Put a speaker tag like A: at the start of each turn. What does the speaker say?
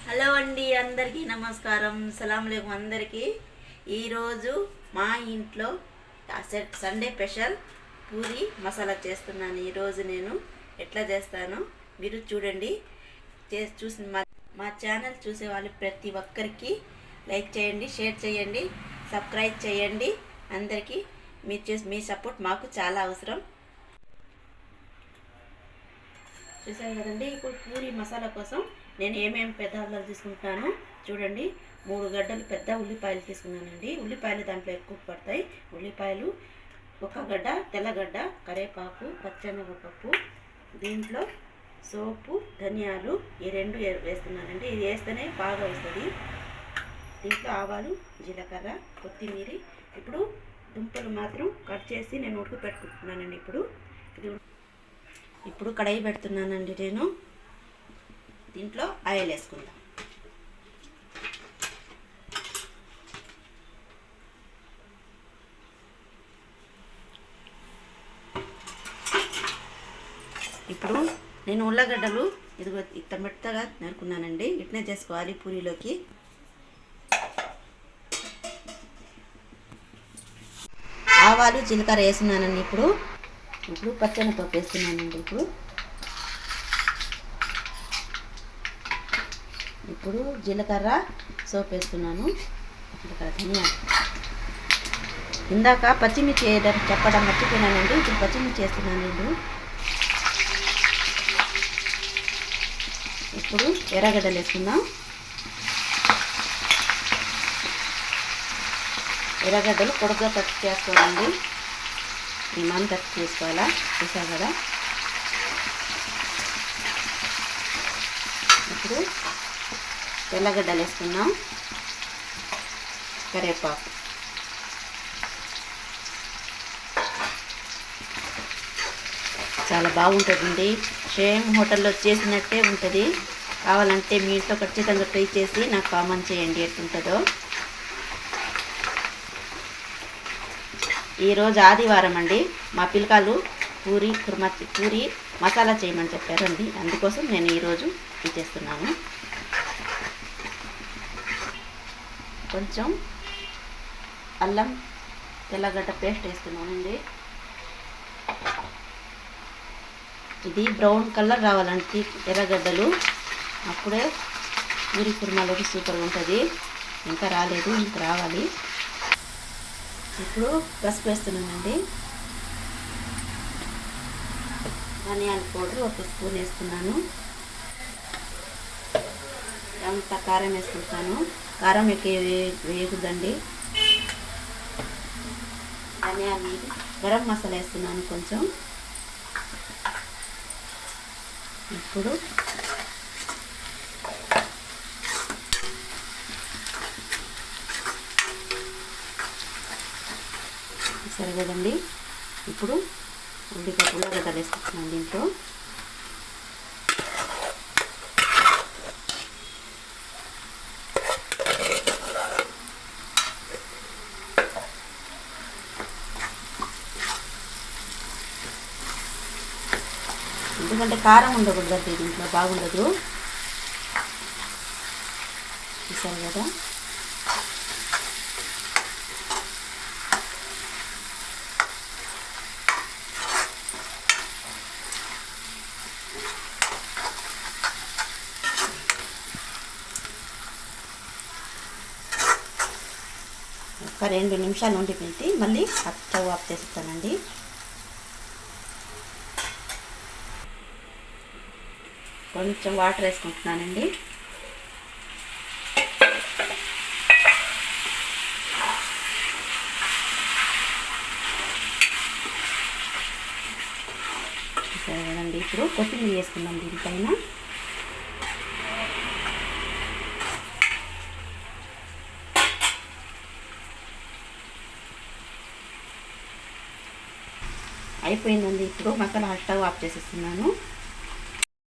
A: Hello అండి, అందరికీ నమస్కారం. సలాం అలైకుం అందరికీ. ఈరోజు మా ఇంట్లో సండే స్పెషల్ పూరి మసాలా చేస్తున్నాను. ఈరోజు నేను ఎట్లా చేస్తానో మీరు చూడండి. చూసి మా ఛానల్ చూసే వాళ్ళు ప్రతి ఒక్కరికి లైక్ చేయండి, షేర్ చేయండి, సబ్స్క్రైబ్ చేయండి. అందరికీ మీ సపోర్ట్ మాకు చాలా అవసరం. చూసారు కదండి. ఇప్పుడు పూరి మసాలా కోసం నేను ఏమేమి పదార్థాలు తీసుకుంటాను చూడండి. 3 గడ్డలు పెద్ద ఉల్లిపాయలు తీసుకున్నానండి. ఉల్లిపాయలు దాంట్లో ఎక్కువ పడతాయి. ఉల్లిపాయలు, 1 గడ్డ తెల్లగడ్డ, కరివేపాకు, పచ్చెనగపప్పు, దీంట్లో సోపు, ధనియాలు ఈ 2 వేస్తున్నానండి. ఇది వేస్తేనే బాగా వస్తుంది. దీంట్లో ఆవాలు, జీలకర్ర, కొత్తిమీర. ఇప్పుడు దుంపలు మాత్రం కట్ చేసి నేను ఉడక పెట్టుకుంటున్నానండి. ఇప్పుడు కడాయి పెడుతున్నానండి. నేను దీంట్లో ఆయిల్ వేసుకుందాం. ఇప్పుడు నేను ఉల్లగడ్డలు ఇదిగో ఇంత మెత్తగా నరుకున్నానండి. ఇట్నే చేసుకోవాలి పూరీలోకి. ఆవాలు, జీలకర్ర వేస్తున్నానండి. ఇప్పుడు పచ్చెనపప్పు వేస్తున్నానండి. ఇప్పుడు జీలకర్ర, సోపు వేస్తున్నాను. జీలకర్ర, ధనియాలు. ఇందాక పచ్చిమిర్చి చెప్పడం మర్చిపోయినానండి. ఇప్పుడు పచ్చిమిర్చి వేస్తున్నానండి. ఇప్పుడు ఎర్రగడ్డలు వేసుకుందాం. ఎర్రగడ్డలు పొడుగ్గా కట్ చేసుకోవాలండి. ఈ మనం కట్ చేసుకోవాలా, చూసారు కదా. ఇప్పుడు తెల్లగడ్డలు వేసుకున్నాం. కరివేపాకు, చాలా బాగుంటుందండి. సేమ్ హోటల్లో చేసినట్టే ఉంటుంది. కావాలంటే మీ ఇంట్లో ఖచ్చితంగా ట్రై చేసి నాకు కామెంట్ చేయండి ఎట్లుంటుందో. ఈరోజు ఆదివారం అండి. మా పిల్లకాయలు పూరి మసాలా చేయమని చెప్పారండి. అందుకోసం నేను ఈరోజు ఇది చేస్తున్నాను. కొంచెం అల్లం, తెల్లగడ్డ పేస్ట్ వేస్తున్నానండి. ఇది బ్రౌన్ కలర్ రావాలంటే ఎర్రగడ్డలు, అప్పుడే పూరి కుర్మాలోకి సూపర్గా ఉంటుంది. ఇంకా రాలేదు, ఇంకా రావాలి. ఇప్పుడు పసుపు వేస్తున్నానండి. ధనియాల పౌడర్ 1 స్పూన్ వేస్తున్నాను. అంత కారం వేసుకుంటాను. కారం ఎక్కువ వేయకూడదండి. ధనియాలు, గరం మసాలా వేస్తున్నాను కొంచెం. ఇప్పుడు సరే కదండి. ఇప్పుడు ఉల్లిగడ్డలు వేసుకుంటున్నాను దీంట్లో. ఎందుకంటే కారం ఉండకూడదండి దీంట్లో, బాగుండదు. చూసారు కదా. ఒక 2 నిమిషాలు ఉండి పెట్టి మళ్ళీ స్టవ్ ఆఫ్ చేస్తానండి. కొంచెం వాటర్ వేసుకుంటున్నానండి. సరే కదండి. ఇప్పుడు కొత్తిమీర వేసుకుందాం దీనిపైన. అయిపోయిందండి. ఇప్పుడు మసాలా స్టవ్ ఆఫ్ చేసేస్తున్నాను.